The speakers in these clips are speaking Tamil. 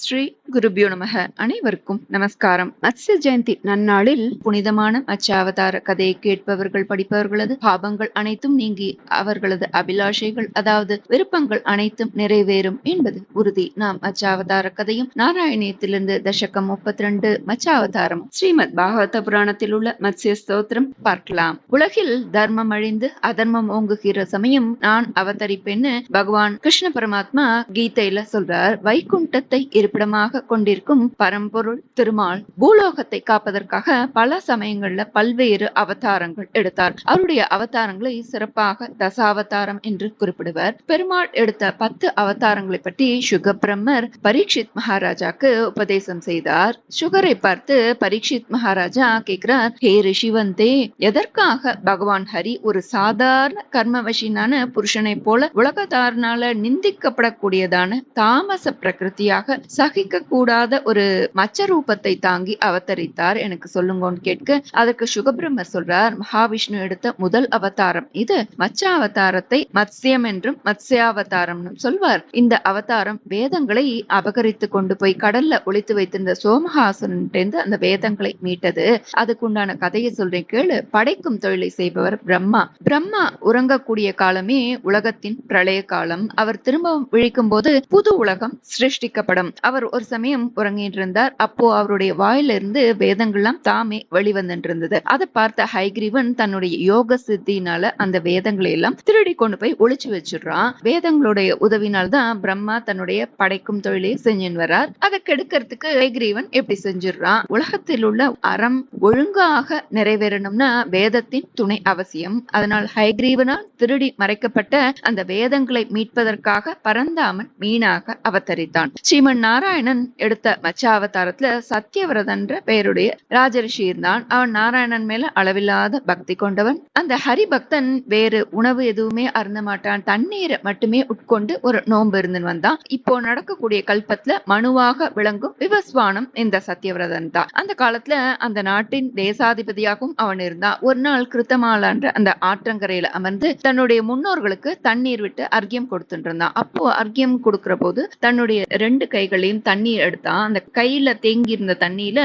ஸ்ரீ குருபியோ நமக. அனைவருக்கும் நமஸ்காரம். மத்ஸ்ய ஜெயந்தி நன்னாளில் புனிதமான மத்ஸ்யாவதார கதையை கேட்பவர்கள் படிப்பவர்களது பாபங்கள் அனைத்தும் நீங்கி அவர்களது அபிலாஷைகள் அதாவது விருப்பங்கள் அனைத்தும் நிறைவேறும் என்பது உறுதி. நாம் மத்ஸ்யாவதார கதையும் நாராயணியத்திலிருந்து தசகம் 32 மத்ஸ்யாவதாரம் ஸ்ரீமத் பாகவத புராணத்தில் உள்ள மத்ஸ்ய ஸ்தோத்திரம் பார்க்கலாம். உலகில் தர்மம் அழிந்து அதர்மம் ஓங்குகிற சமயம் நான் அவதரிப்பேன்னு பகவான் கிருஷ்ண பரமாத்மா கீதையில சொல்றார். வைகுண்டத்தை இருப்பிடமாக கொண்டிருக்கும் பரம்பொருள் திருமால் பூலோகத்தை காப்பதற்காக பல சமயங்கள்ல பல்வேறு அவதாரங்கள் எடுத்தார். அவருடைய அவதாரங்களை சிறப்பாக தசாவதாரம் என்று குறிப்பிடுவர். பெருமாள் எடுத்த 10 அவதாரங்களை பற்றி சுகபிரம்மர் பரீட்சித் மகாராஜாக்கு உபதேசம் செய்தார். சுகரை பார்த்து பரீட்சித் மகாராஜா கேட்கிறார், ஹே ரிஷிவந்தே, எதற்காக பகவான் ஹரி ஒரு சாதாரண கர்மவசினான புருஷனை போல உலகத்தாரனால நிந்திக்கப்படக்கூடியதான தாமச பிரகிருதியாக சகிக்க கூடாத ஒரு மச்ச ரூபத்தை தாங்கி அவதரித்தார், எனக்கு சொல்லுங்கன்னு கேட்க அதற்கு சுகபிரம்மர் சொல்றார், மகாவிஷ்ணு எடுத்த முதல் அவதாரம் இது. மச்ச அவதாரத்தை மத்ஸ்யம் என்றும் மத்ஸ்யாவதாரம் சொல்வார். இந்த அவதாரம் வேதங்களை அபகரித்து கொண்டு போய் கடல்ல ஒளித்து வைத்திருந்த சோமஹாசுரன் அந்த வேதங்களை மீட்டது. அதுக்குண்டான கதையை சொல்றேன் கேளு. படைக்கும் தொழிலை செய்பவர் பிரம்மா. பிரம்மா உறங்கக்கூடிய காலமே உலகத்தின் பிரளய காலம். அவர் திரும்பவும் விழிக்கும் போது புது உலகம் சிருஷ்டிக்கப்படும். அவர் ஒரு சமயம் உறங்கிட்டு இருந்தார். அப்போ அவருடைய வாயிலிருந்து வேதங்கள்லாம் தாமே வெளிவந்திருந்தது. அதை பார்த்த ஹைகிரீவன் தன்னுடைய யோக சித்தினால அந்த வேதங்களை எல்லாம் திருடி கொண்டு போய் ஒளிச்சு வச்சிடுறான். வேதங்களுடைய உதவினால்தான் பிரம்மா தன்னுடைய படைக்கும் தொழிலை செஞ்சுன்னு வர்றார். அதை கெடுக்கிறதுக்கு ஹைகிரீவன் எப்படி செஞ்சிடறான்? உலகத்தில் உள்ள அறம் ஒழுங்காக நிறைவேறணும்னா வேதத்தின் துணை அவசியம். அதனால் ஹைகிரீவனால் திருடி மறைக்கப்பட்ட அந்த வேதங்களை மீட்பதற்காக பரந்தாமன் மீனாக அவதரித்தான். ஸ்ரீமன் நாராயணன் எடுத்த மத்ஸ்யாவதாரத்துல சத்தியவிரதன்ற பெயருடைய ராஜரிஷி இருந்தான். அவன் நாராயணன் மேல அளவில்லாத பக்தி கொண்டவன். அந்த ஹரிபக்தன் வேறு உணவு எதுவுமே அருந்த மாட்டான். தண்ணீரை மட்டுமே உட்கொண்டு ஒரு நோன்பு இருந்து வந்தான். இப்போ நடக்கக்கூடிய கல்பத்துல மனுவாக விளங்கும் விவஸ்வானம் இந்த சத்தியவிரதன் தான். அந்த காலத்துல அந்த நாட்டின் தேசாதிபதியாகவும் அவன் இருந்தான். ஒரு நாள் கிருத்தமாலான்ற அந்த ஆற்றங்கரையில அமர்ந்து தன்னுடைய முன்னோர்களுக்கு தண்ணீர் விட்டு அர்க்கியம் கொடுத்துட்டு இருந்தான். அப்போ அர்க்கியம் கொடுக்கிற போது தன்னுடைய 2 கைகளையும் தண்ணீர் எடுத்தான். அந்த கையில தேங்கி இருந்த தண்ணியில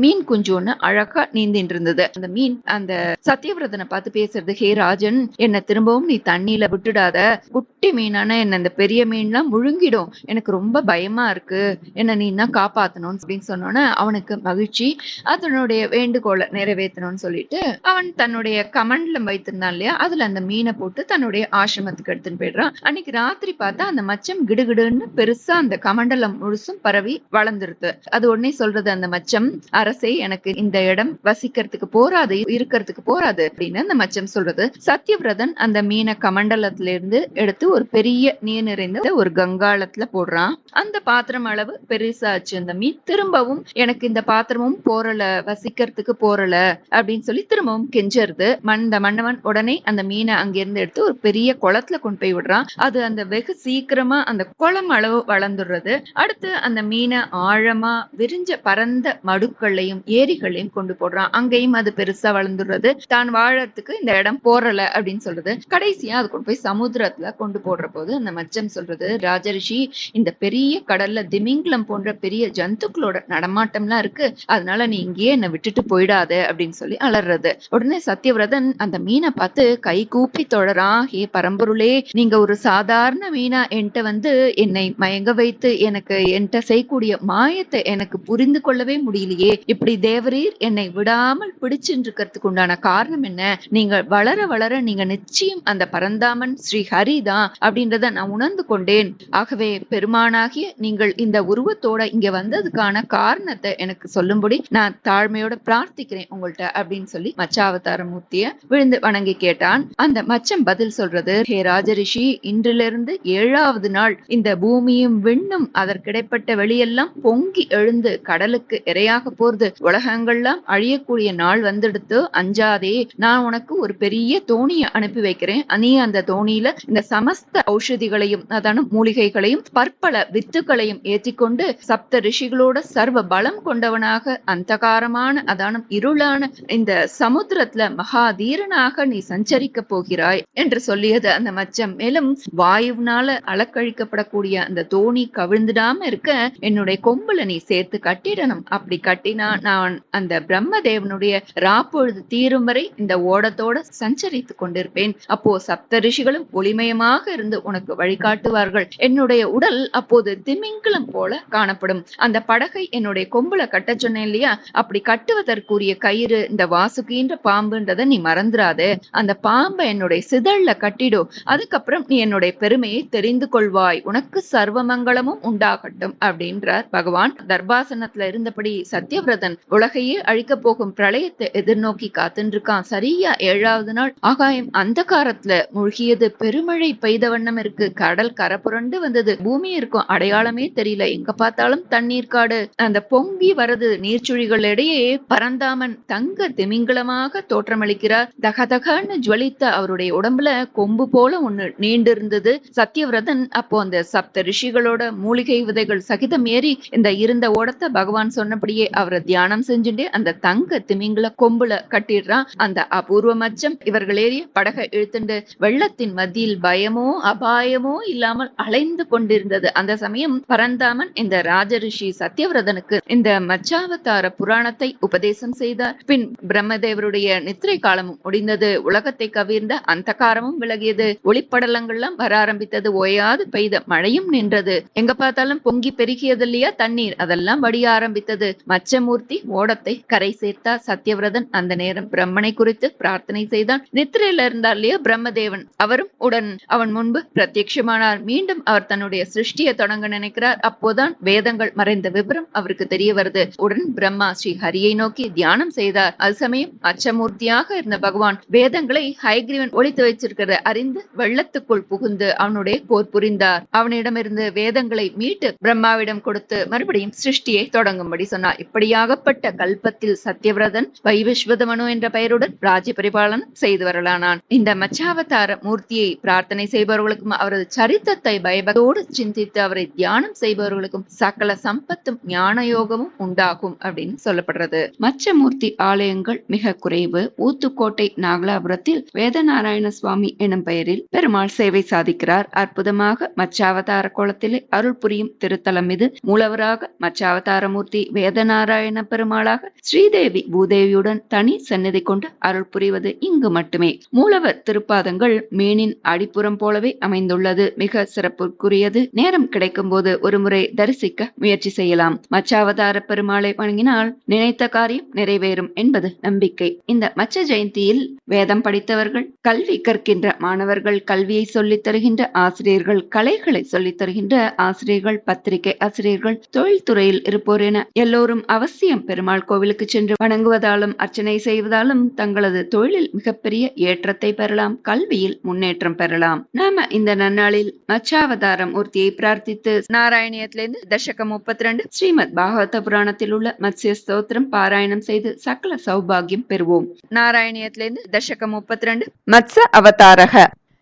மீன் குஞ்சு ஒண்ணு அழகா நீந்திட்டு இருந்தது. அந்த மீன் அந்த சத்தியவிரதனை பார்த்து பேசுறது, ஹே ராஜன், என்ன திரும்பவும் நீ தண்ணியில விட்டுடாத. குட்டி மீனான என்ன இந்த பெரிய மீன்லாம் முழுங்கிடும். எனக்கு ரொம்ப பயமா இருக்கு. என்ன நீ என்ன காப்பாத்தணும் அப்படின்னு சொன்னோன்னு அவனுக்கு மகிழ்ச்சி. அதனுடைய வேண்டுகோளை நிறைவேற்றணும்னு சொல்லிட்டு அவன் தன்னுடைய கமண்ட்ல வைத்திருந்தான் இல்லையா, அதுல அந்த மீனை போட்டு தன்னுடைய ஆசிரமத்துக்கு எடுத்துன்னு போயிடுறான். அன்னைக்கு ராத்திரி பார்த்தா அந்த மச்சம் கிடுகிடுன்னு பெருசா அந்த கமண்டலம் முழுசும் பரவி வளர்ந்துருது. அது உடனே சொல்றது அந்த மச்சம், அரசே, எனக்கு இந்த இடம் வசிக்கிறதுக்கு போராது, இருக்கிறதுக்கு போராது அப்படின்னு அந்த மச்சம் சொல்றது. சத்தியவிரதன் அந்த மீனை கமண்டலத்துல இருந்து எடுத்து ஒரு பெரிய நீர் நிறைந்த ஒரு கங்காளத்துல போடுறான். அந்த பாத்திரம் அளவு பெருசாச்சு அந்த மீன். திரும்பவும் எனக்கு இந்த பாத்திரமும் போறல, வசிக்கிறதுக்கு போறல அப்படின்னு சொல்லி திரும்பவும் கெஞ்சருது. இந்த மன்னவன் உடனே அந்த மீனை அங்கிருந்து எடுத்து ஒரு பெரிய குளத்துல கொண்டு போய் விடுறான். அது அந்த வெகு சீக்கிரமா அந்த குளம் அளவு வளர்ந்துடுறது. அடுத்து அந்த மீனை ஆழமா விரிஞ்ச பரந்த மடுக்களையும் ஏரிகளையும் கொண்டு போடுறான். அங்கேயும் அது பெருசா வளர்ந்துடுறது. தான் வாழறதுக்கு இந்த இடம் போறல அப்படின்னு சொல்றது. கடைசியா அது கொண்டு போய் சமுத்திரத்துல கொண்டு போடுற போது அந்த மச்சம் சொல்றது, ராஜரிஷி, இந்த பெரிய கடல்ல திமிங்கலம் போன்ற பெரிய ஜந்துக்களோட நடமாட்டம்லாம் இருக்கு. அதனால நீ இங்கேயே என்னை விட்டுட்டு போயிடாத அப்படின்னு சொல்லி அலறது. உடனே சத்தியவிரதன் அந்த மீனை பார்த்து கை கூப்பி தொழறான். ஹே பரம்பொருளே, நீங்க ஒரு சாதாரண மீனா என்கிட்ட வந்து என்னை மயங்க வைத்து எனக்கு என்கிட்ட செய்யக்கூடிய மாயத்தை எனக்கு புரிந்து கொள்ளவே முடியலையே. இப்படி தேவரீர் என்னை விடாமல் பிடிச்சுட்டு இருக்கிறதுக்கு உண்டான காரணம் என்ன? நீங்க வளர வளர நீங்க நிச்சயம் அந்த பரந்தாமன் ஸ்ரீ ஹரிதான் அப்படின்றத நான் உணர்ந்து கொண்டேன். ஆகவே பெருமானாகிய நீங்கள் இந்த உருவத்தோட இங்க வந்ததுக்கான காரணத்தை எனக்கு சொல்லும்படி நான் தாழ்மையோட பிரார்த்திக்கிறேன் உங்கள்ட்ட அப்படின்னு சொல்லி மச்சாவதார மூர்த்திய விழுந்து வணங்கி கேட்டான். அந்த மச்சம் பதில் சொல்றது, ஹே ராஜரிஷி, இன்றிலிருந்து 7வது நாள் இந்த பூமியும் விண்ணும் அதற்கிடைப்பட்ட வெளியெல்லாம் பொங்கி எழுந்து கடலுக்கு இரையாக போறது. உலகங்கள்லாம் அழியக்கூடிய நாள் வந்துடுத்து, அஞ்சாதே. நான் உனக்கு ஒரு பெரிய தோணியை அனுப்பி வைக்கிறேன். நீ அந்த தோணியில இந்த சமஸ்த ஔஷதிகளையும் அதான மூலிகைகளையும் பற்பல வித்துக்களையும் ஏற்றிக்கொண்டு சப்த ரிஷிகளோட சர்வ பலம் கொண்டவனாக அந்தகாரமான அதான இருளான இந்த சமுத்திரத்துல மகாதீரனாக நீ சஞ்சரிக்க போகிறாய் என்று சொல்லியது அந்த மச்சம். மேலும் வாயுவினால அலக்கழிக்கப்படக்கூடிய அந்த தோணி கவிழ்ந்துடாம இருக்க என்னுடைய கொம்புல நீ சேர்த்து கட்டிடணும். அப்படி கட்டினா நான் அந்த பிரம்மதேவனுடைய ராப்பொழுது தீரும் வரை இந்த ஓடத்தோட சஞ்சரித்து கொண்டிருப்பேன். அப்போ சப்த ரிஷிகளும் ஒளிமயமாக இருந்து உனக்கு வழிகாட்டுவார்கள். என்னுடைய உடல் அப்போது திமிங்கலம் போல காணப்படும். அந்த படகை என்னுடைய கொம்புல கட்ட சொன்னேன் இல்லையா, அப்படி கட்டுவதற்குரிய கயிறு இந்த வாசுகின்ற பாம்புன்றத நீ மறந்துடாதே. அந்த பாம்பை என்னுடைய சிதழ்ல கட்டிடும். அதுக்கப்புறம் நீ என்னுடைய பெருமையை தெரிந்து கொள்வாய். உனக்கு சர்வமங்கலமும் உண்டாகட்டும் அப்படின்றார் பகவான். தர்பாசனத்துல இருந்தபடி சத்யவிரதன் உலகையே அழிக்க போகும் பிரளயத்தை எதிர்நோக்கி காத்துருக்கான். சரியா 7வது நாள் ஆகாயம் அந்தகாரத்துல மூழ்கியது. பெருமழை பெய்த வண்ணம் இருக்கு. கடல் கரை புரண்டு வந்தது. பூமி இருக்கும் அடையாளமே தெரியல. எங்க பார்த்தாலும் தண்ணீர் காடு. அந்த பொங்கி வரது நீர்ச்சுழிகளிடையே பரந்தாமன் தங்க திமிங்கலமாக தோற்றமளிக்கிறார். தகதகன்னு ஜுவலித்த அவருடைய உடம்புல கொம்பு போல ஒண்ணு நீண்டு இருந்தது. சத்யவிரதன் அப்போ அந்த சப்த ரிஷிகளோட மூலிகை விதைகள் சகிதம் ஏறி இந்த இருந்த ஓடத்தை பகவான் சொன்னபடியே அவரை தியானம் செஞ்சுட்டே அந்த தங்க திமிங்கல கொம்புல கட்டிடுறான். அந்த அபூர்வ மச்சம் இவர்கள் ஏறிய படகை இழுத்துண்டு வெள்ளத்தின் மத்தியில் பயமோ அபாயமோ இல்லாமல் அலைந்து கொண்டிருந்தது. அந்த சமயம் பரந்தாமன் இந்த ராஜரிஷி சத்யவிரதனுக்கு இந்த மச்சாவதார புராணத்தை உபதேசம் செய்தார். பின் பிரம்மதேவருடைய நித்திரை காலமும் முடிந்தது. உலகத்தை கவிர்ந்த அந்தகாரமும் விலகியது. ஒளிப்படலங்கள்லாம் வர ஆரம்பித்தது. ஓயாது பெய்த மழையும் நின்றது. எங்க பார்த்தாலும் பொங்கி பெருகியது இல்லையா தண்ணீர், அதெல்லாம் வடிய ஆரம்பித்தது. மச்சமூர்த்தி ஓடத்தை கரை சேர்த்தார். சத்யவிரதன் அந்த நேரம் பிரம்மனை குறித்து பிரார்த்தனை செய்தான். நித்திரையில இருந்தார் இல்லையா பிரம்மதேவன், அவரும் உடன் அவன் முன்பு பிரத்யட்சமானார். மீண்டும் அவர் தன்னுடைய சிருஷ்டியை தொடங்க நினைக்கிறார். அப்போதான் வேதங்கள் மறைந்த விவரம் அவருக்கு தெரிய வருது. உடன் பிரம்மா ஸ்ரீ ஹரியை நோக்கி தியானம் செய்தார். அது சமயம் அச்சமூர்த்தியாக இருந்த பகவான் வேதங்களை ஹயக்ரீவன் ஒளித்து வச்சிருக்கிறத அறிந்து வெள்ளத்துக்குள் புகுந்து அவனுடைய போர் புரிந்தார். அவனிடமிருந்து வேதங்களை மீட்டு பிரம்மாவிடம் கொடுத்து மறுபடியும் சிருஷ்டியை தொடங்கும்படி சொன்னார். இப்படியாகப்பட்ட கல்பத்தில் சத்யவிரதன் வைவிஸ்வதமனு என்ற பெயருடன் ராஜ்ய பரிபாலனம் செய்து வரலானான். இந்த மச்சாவதார மூர்த்தியை பிரார்த்தனை செய்பவர்களுக்கும் அவரது சரித்திரத்தை பயபக்தியோடு சிந்தித்து அவரை தியானம் செய்பவர்களுக்கும் சகல சம்பத்தும் ஞான யோகமும் உண்டாகும் அப்படின்னு சொல்லப்படுறது. மச்சமூர்த்தி ஆலயங்கள் மிக குறைவு. ஊத்துக்கோட்டை நாகலாபுரத்தில் வேதநாராயண சுவாமி எனும் பெயரில் பெருமாள் சேவை சாதிக்கிறார். அற்புதமாக மச்சாவதார கோலத்திலே அருள் புரியும் திருத்தலம் இது. மூலவராக மச்சாவதார மூர்த்தி வேதநாராயண பெருமாளாக ஸ்ரீதேவி பூதேவியுடன் தனி சந்நிதி கொண்டு அருள் புரிவது இங்கு மட்டுமே. மூலவர் திருப்பாதங்கள் மீனின் அடிப்புறம் போலவே அமைந்துள்ளது. மிக சிறப்புக்குரியது. நேரம் கிடைக்கும் போது ஒருமுறை தரிசிக்க முயற்சி செய்யலாம். மச்சாவதார பெருமாளை வணங்கினால் நினைத்த காரியம் நிறைவேறும் என்பது நம்பிக்கை. இந்த மச்ச ஜெயந்தியில் வேதம் படித்தவர்கள், கல்வி கற்கின்ற மாணவர்கள், கல்வியை சொல்லித் தருகின்ற ஆசிரியர்கள், கலைகளை சொல்லித் தருகின்ற ஆசிரியர்கள், பத்திரிகை ஆசிரியர்கள், தொழில்துறையில் இருப்போர் என எல்லோரும் அவசியம் பெருமாள் கோவிலுக்கு சென்று வணங்குவதாலும் அர்ச்சனை செய்வதாலும் தங்களது தொழிலில் மிகப்பெரிய ஏற்றத்தை பெறலாம், கல்வியில் முன்னேற்றம் பெறலாம். நாம இந்த நன்னாளில் மச்சாவதார மூர்த்தியை பிரார்த்தித்து நாராயணியத்திலிருந்து தசகம் 32 ஸ்ரீமத் பாகவத புராணத்தில் உள்ள மத்ஸ்ய ஸ்தோத்திரம் பாராயணம் செய்து சகல சௌபாகியம் பெறுவோம். நாராயணியத்திலிருந்து தசகம் 32 மத்ஸ அவதாரக.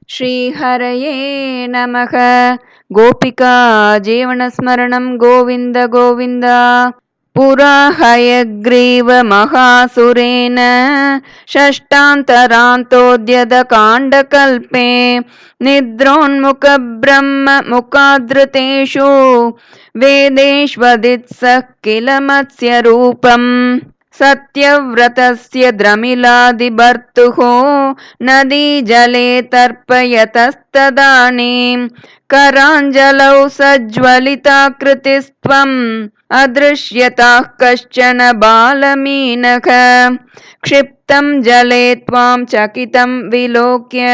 ஸ்ரீஹரயே நமக. கோபிகா ஜீவனஸ்மரணம் கோவிந்த கோவிந்தா. புரா ஹயக்ரீவ மகாசுரேன ஷஷ்டாந்தராந்தோத்யத காண்டகல்பே நித்ரோன்முக பிரம்ம முகாத்ருதேஷு வேதேஷ்வதித்ஸ கில மத்ஸ்ய ரூபம் சத்யவ்ரதஸ்ய த்ரமிலாதிபர்த்துஹ நதி ஜலே தர்ப்பயதஸ்ததானீம் கராஞ்சலௌ சஜ்வலிதாக்ருதிஸ்த்வம் அதృశ్யதாः கஷ்சன பாலமீனக க்ஷிப்தம் ஜலே த்வாம் சகிதம் விலோக்ய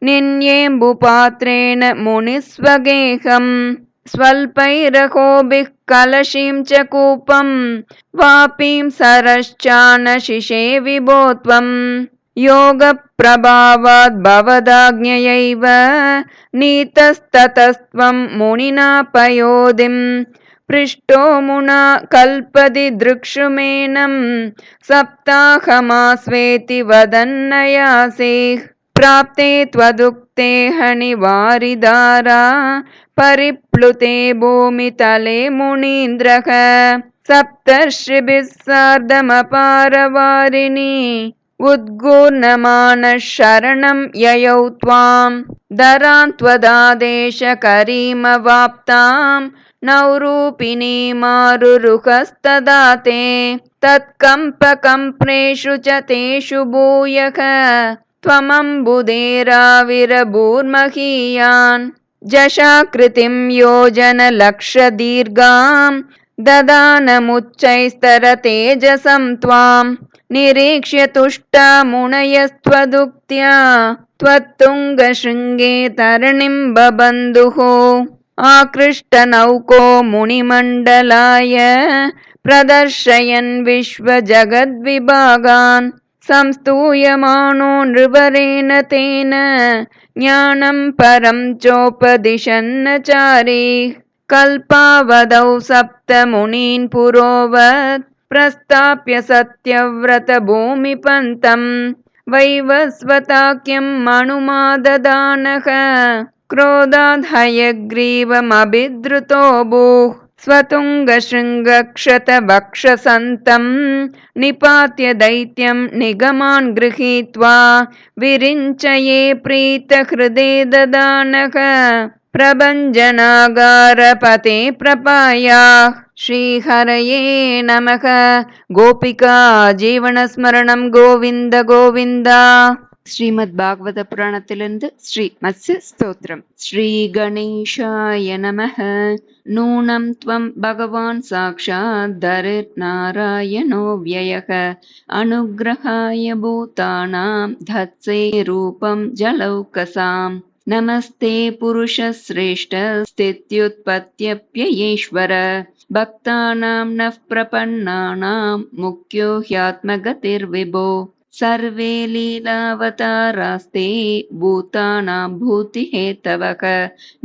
நின்யேம்புபாத்ரேண முனிஸ்வகேகம் ஸ்வல்பைரகோபிः கலஷீம் ச கூபம் வாபீம் சரश्चानशिषे விபோ த்வம் யோக பிரபாவாத் பவதாக்ஞயைவ நீதஸ்ததஸ்த்வம் முனினா பயோதிம் பிருஷ்டோ முனா கல்பதி திருக்ஷுமேனம் சப்தாஹமாஸ்வேதி வதன்னயாசேஹ் प्राप्ते त्वदुक्ते हनिवारिदारा परिप्लुते भूमितले मुनीन्द्रः सप्तर्षिभिः सार्धमपारवारिणि उद्गूर्णमानः शरणं ययौ त्वां दरान् त्वदादेशकरीमवाप्तां नौरूपिणी मारुरुहस्तदा ते तत्कम्पकम्प्रेषु च तेषु भूयः त्वमम्बुधेराविरभूर्महीयान् जशाकृतिं योजनलक्षदीर्घां ददानमुच्चैस्तरतेजसं त्वां निरीक्ष्य तुष्टा मुनयस्त्वदुक्त्या त्वत्तुङ्गशृङ्गे तरणिं बबन्धुः आकृष्टनौको मुनिमण्डलाय प्रदर्शयन् विश्वजगद्विभागान् संस्तूयमानो नृवरेण तेन ज्ञानं परं चोपदिशन्नचारी कल्पावधौ सप्तमुनीन् पुरोवत् प्रस्थाप्य सत्यव्रतभूमिपन्तम् वैवस्वताख्यं मनुमाददानः क्रोधाद् हयग्रीवमभिद्रुतो भूः स्वतुङ्गशृङ्गक्षतवक्षसन्तं निपात्य दैत्यं निगमान् गृहीत्वा विरिञ्चये प्रीतहृदे ददानः प्रभञ्जनागारपते प्रपायाः श्रीहरये नमः। गोपिका जीवनस्मरणं गोविन्द गोविन्द। ஸ்ரீமத் பாகவத புராணத்திலிருந்து ஸ்ரீ மத்ஸ்ய ஸ்தோத்திரம். ஸ்ரீ கணேஷாய நமः. நூனம் த்வம் பகவான் சாக்ஷாத் தரிர் நாராயணோ வியயः அனுக்ரஹாய பூதானாம் தத்சே ரூபம் ஜலௌகசாம். நமஸ்தே புருஷஸ்ரேஷ்ட ஸ்தித்யுத்பத்யப்யயேஸ்வர பக்தானாம் நஃப் பிரபன்னானாம் முக்யோ ஹ்யாத்மகதிர்விபோ. सर्वे लीलावतारास्ते भूतानां भूतिहेतवः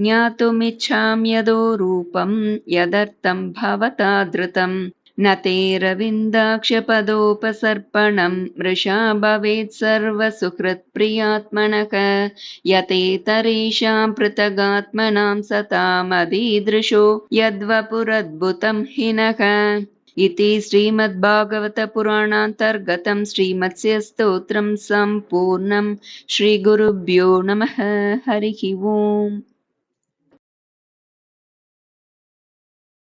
ज्ञातुमिच्छाम्यदो रूपं यदर्थं भवता धृतं न ते रविन्दाक्षपदोपसर्पणं मृषा भवेत् सर्वसुहृत्प्रियात्मनः यतेतरेषां पृथगात्मनां सतामदीदृशो यद्वपुरद्भुतं हिनः। इति श्रीमद्भागवतपुराणान्तर्गतं श्रीमत्स्यस्तोत्रं सम्पूर्णं। श्रीगुरुभ्यो नमः। हरिः ओम्।